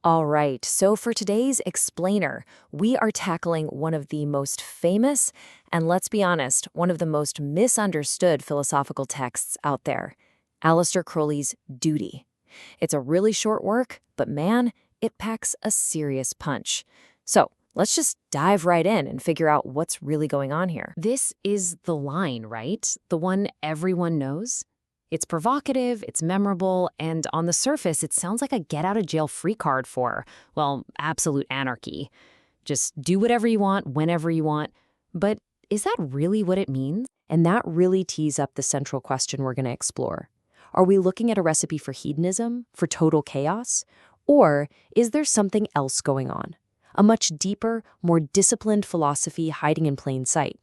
All right, so for today's explainer, we are tackling one of the most famous, and let's be honest, one of the most misunderstood philosophical texts out there, Aleister Crowley's Duty. It's a really short work, but man, it packs a serious punch. So let's just dive right in and figure out what's really going on here. This is the line, right? The one everyone knows? It's provocative, it's memorable, and on the surface, it sounds like a get-out-of-jail-free card for, well, absolute anarchy. Just do whatever you want, whenever you want. But is that really what it means? And that really tees up the central question we're going to explore. Are we looking at a recipe for hedonism, for total chaos? Or is there something else going on? A much deeper, more disciplined philosophy hiding in plain sight?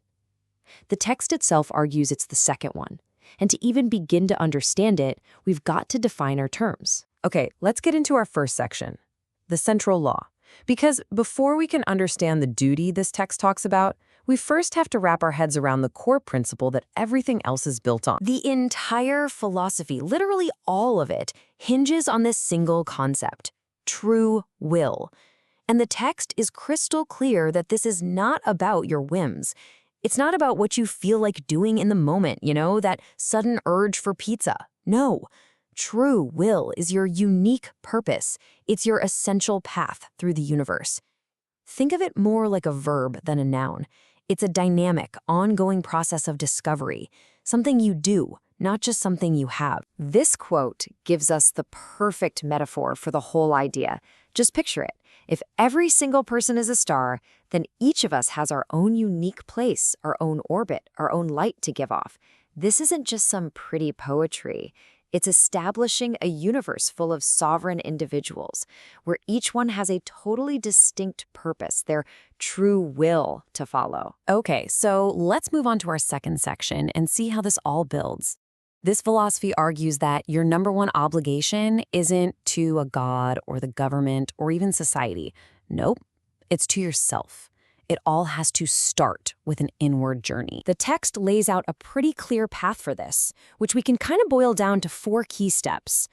The text itself argues it's the second one. And to even begin to understand it, we've got to define our terms. Okay, let's get into our first section, the central law. Because before we can understand the duty this text talks about, we first have to wrap our heads around the core principle that everything else is built on. The entire philosophy, literally all of it, hinges on this single concept, true will. And the text is crystal clear that this is not about your whims. It's not about what you feel like doing in the moment, that sudden urge for pizza. No. True will is your unique purpose. It's your essential path through the universe. Think of it more like a verb than a noun. It's a dynamic, ongoing process of discovery, something you do, not just something you have. This quote gives us the perfect metaphor for the whole idea. Just picture it. If every single person is a star, then each of us has our own unique place, our own orbit, our own light to give off. This isn't just some pretty poetry. It's establishing a universe full of sovereign individuals, where each one has a totally distinct purpose, their true will to follow. Okay, so let's move on to our second section and see how this all builds. This philosophy argues that your number one obligation isn't to a god or the government or even society. Nope, it's to yourself. It all has to start with an inward journey. The text lays out a pretty clear path for this, which we can kind of boil down to 4 key steps.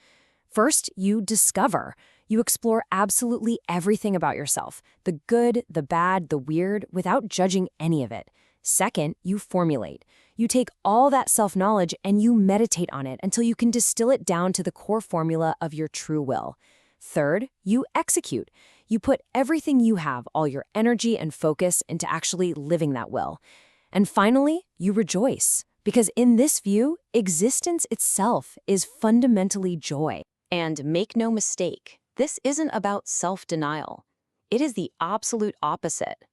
First, you discover. You explore absolutely everything about yourself, the good, the bad, the weird, without judging any of it. Second, you formulate. You take all that self-knowledge and you meditate on it until you can distill it down to the core formula of your true will. Third, you execute. You put everything you have, all your energy and focus, into actually living that will. And finally, you rejoice. Because in this view, existence itself is fundamentally joy. And make no mistake, this isn't about self-denial. It is the absolute opposite.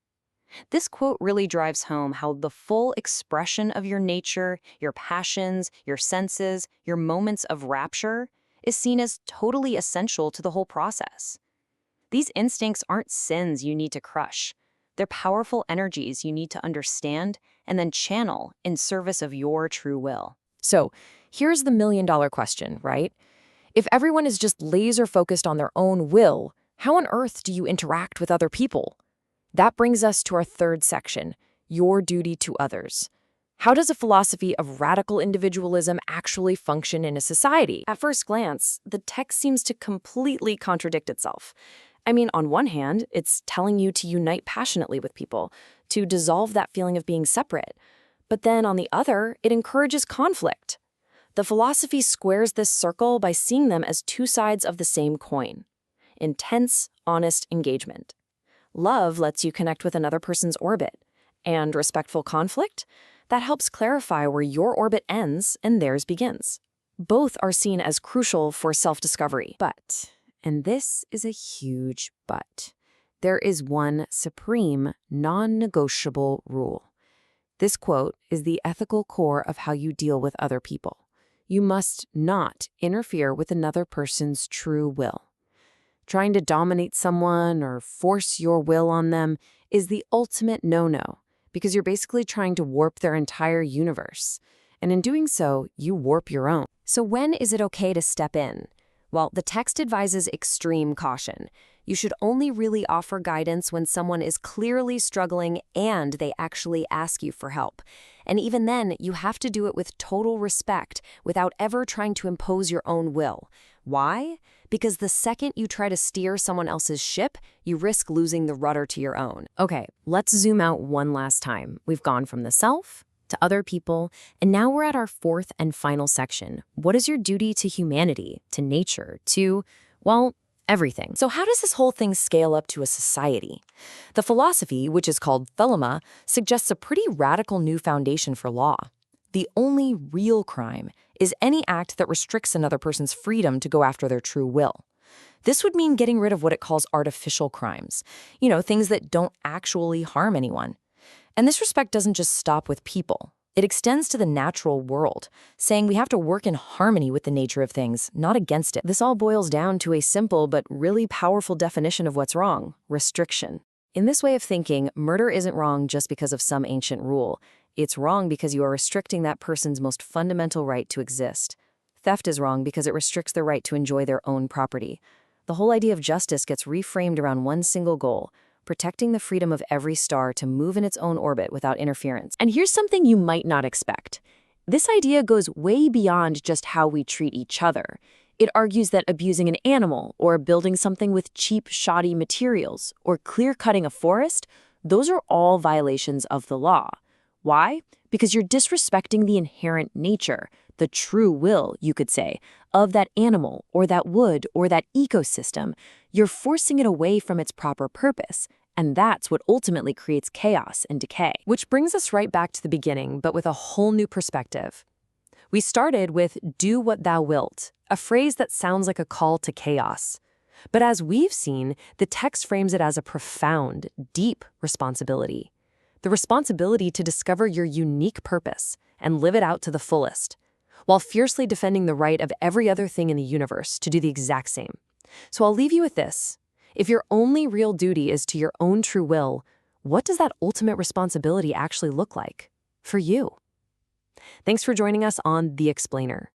This quote really drives home how the full expression of your nature, your passions, your senses, your moments of rapture is seen as totally essential to the whole process. These instincts aren't sins you need to crush. They're powerful energies you need to understand and then channel in service of your true will. So here's the million-dollar question, right? If everyone is just laser-focused on their own will, how on earth do you interact with other people? That brings us to our third section, your duty to others. How does a philosophy of radical individualism actually function in a society? At first glance, the text seems to completely contradict itself. I mean, on one hand, it's telling you to unite passionately with people, to dissolve that feeling of being separate. But then on the other, it encourages conflict. The philosophy squares this circle by seeing them as 2 sides of the same coin. Intense, honest engagement. Love lets you connect with another person's orbit. And respectful conflict? That helps clarify where your orbit ends and theirs begins. Both are seen as crucial for self-discovery. But, and this is a huge but, there is one supreme, non-negotiable rule. This quote is the ethical core of how you deal with other people. You must not interfere with another person's true will. Trying to dominate someone or force your will on them is the ultimate no-no, because you're basically trying to warp their entire universe. And in doing so, you warp your own. So when is it okay to step in? Well, the text advises extreme caution. You should only really offer guidance when someone is clearly struggling and they actually ask you for help. And even then, you have to do it with total respect without ever trying to impose your own will. Why? Because the second you try to steer someone else's ship, you risk losing the rudder to your own. Okay, let's zoom out one last time. We've gone from the self to other people, and now we're at our fourth and final section. What is your duty to humanity, to nature, to, well, everything? So how does this whole thing scale up to a society? The philosophy, which is called Thelema, suggests a pretty radical new foundation for law. The only real crime is any act that restricts another person's freedom to go after their true will. This would mean getting rid of what it calls artificial crimes, things that don't actually harm anyone. And this respect doesn't just stop with people. It extends to the natural world, saying we have to work in harmony with the nature of things, not against it. This all boils down to a simple but really powerful definition of what's wrong: restriction. In this way of thinking, murder isn't wrong just because of some ancient rule. It's wrong because you are restricting that person's most fundamental right to exist. Theft is wrong because it restricts their right to enjoy their own property. The whole idea of justice gets reframed around one single goal: protecting the freedom of every star to move in its own orbit without interference. And here's something you might not expect. This idea goes way beyond just how we treat each other. It argues that abusing an animal, or building something with cheap, shoddy materials, or clear-cutting a forest, those are all violations of the law. Why? Because you're disrespecting the inherent nature, the true will, you could say, of that animal, or that wood, or that ecosystem. You're forcing it away from its proper purpose, and that's what ultimately creates chaos and decay. Which brings us right back to the beginning, but with a whole new perspective. We started with "do what thou wilt," a phrase that sounds like a call to chaos. But as we've seen, the text frames it as a profound, deep responsibility. The responsibility to discover your unique purpose and live it out to the fullest, while fiercely defending the right of every other thing in the universe to do the exact same. So I'll leave you with this. If your only real duty is to your own true will, what does that ultimate responsibility actually look like for you? Thanks for joining us on The Explainer.